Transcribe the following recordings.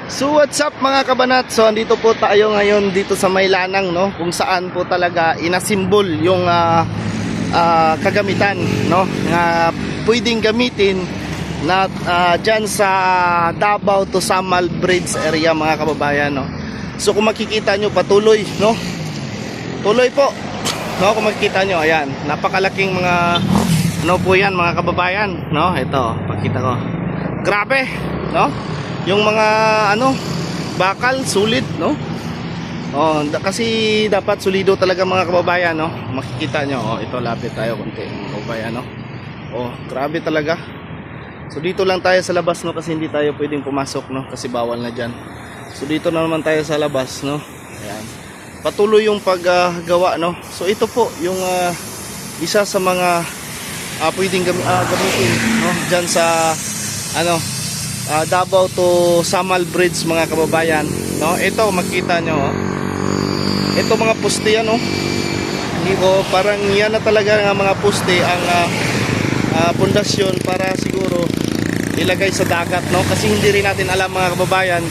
So what's up mga kabanat? So andito po tayo ngayon dito sa Maylanang, no, kung saan po talaga inasimbol yung kagamitan, no, na pwedeng gamitin na dyan sa Davao to Samal Bridge area mga kababayan, no. So kung makikita nyo patuloy, no, tuloy po, no, kung makikita nyo, ayan, napakalaking mga ano po yan mga kababayan, no. Ito, pakita ko, grabe, no, yung mga ano bakal sulit, no. Kasi dapat solido talaga mga kababayan, no. Makikita nyo, ito lapit tayo konti mga kababayan, no. Grabe talaga. So dito lang tayo sa labas, no, kasi hindi tayo pwedeng pumasok, no, kasi bawal na dyan. So dito na naman tayo sa labas, no. Ayan, patuloy yung paggawa, no. So ito po yung isa sa mga pwedeng gamitin, no, dyan sa ano Davao to Samal Bridge mga kababayan, no. Ito makita nyo, ito mga poste yan, no. Hindi ko parang yan na talaga ng mga poste ang pundasyon para siguro ilagay sa dagat, no, kasi hindi rin natin alam mga kababayan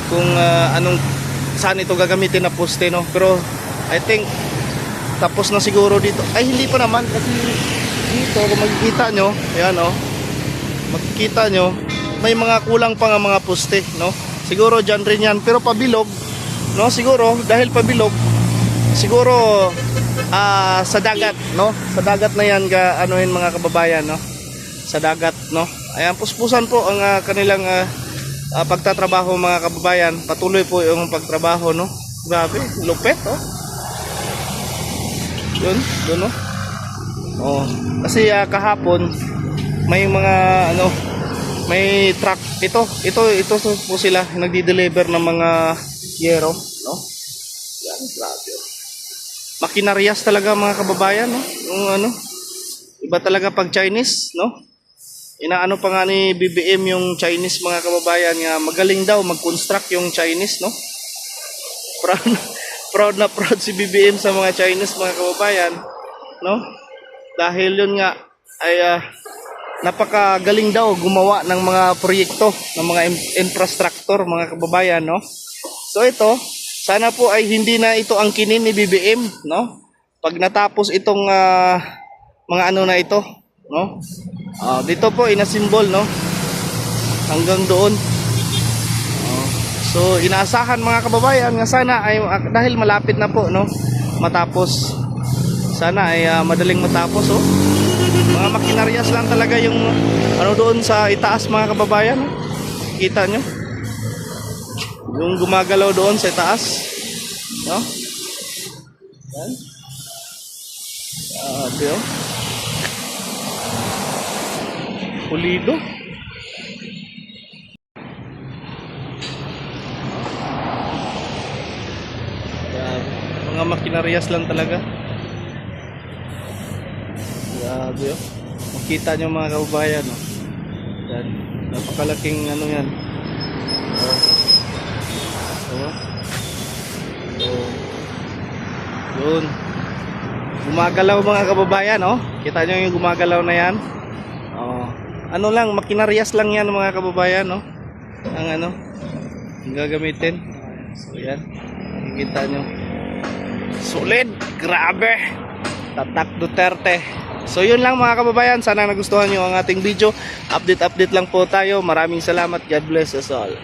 kung anong saan ito gagamitin na poste, no. Pero I think tapos na siguro dito, ay hindi pa naman, kasi dito kung makikita nyo, ayan, no, makikita nyo may mga kulang pa nga mga poste, no. Siguro dyan rin yan, pero pabilog, no, siguro dahil pabilog siguro sa dagat, no, sa dagat na yan anuhin mga kababayan, no, sa dagat, no. Ayan, puspusan po ang kanilang pagtatrabaho mga kababayan. Patuloy po yung pagtrabaho, no. Grabe, lupet, oh. Doon, no. Kasi kahapon may mga may truck, ito po sila nagdi-deliver ng mga yero, no. Yan, grabe. Makinaryas talaga mga kababayan, no. Yung iba talaga pag Chinese, no. Inaano pa nga ni BBM yung Chinese mga kababayan, nga magaling daw mag-construct yung Chinese, no. Proud na proud si BBM sa mga Chinese mga kababayan, no. Dahil yun nga ay napakagaling daw gumawa ng mga proyekto, ng mga infrastructure mga kababayan, no. So ito, sana po ay hindi na ito ang kinin ni BBM, no. Pag natapos itong mga ano na ito, no. Dito po inasimbol, no, hanggang doon. So inaasahan mga kababayan nga sana ay dahil malapit na po, no, matapos, sana ay madaling matapos, oh. Mga makinaryas lang talaga yung ano doon sa itaas mga kababayan, no? Kita nyo yung gumagalaw doon sa itaas, no. Yan, pulido. Mga makinaryas lang talaga. Grabe, oh. Makita nyo mga kababayan, oh. Yan, napakalaking ano yan. Yun, gumagalaw mga kababayan, oh. Kita nyo yung gumagalaw na yan. Ano lang, makinaryas lang yan mga kababayan, no, ang gagamitin. So yan, makikita nyo, solid, grabe, Tatak Duterte. So yun lang mga kababayan, sana nagustuhan nyo ang ating video. Update lang po tayo. Maraming salamat, God bless us all.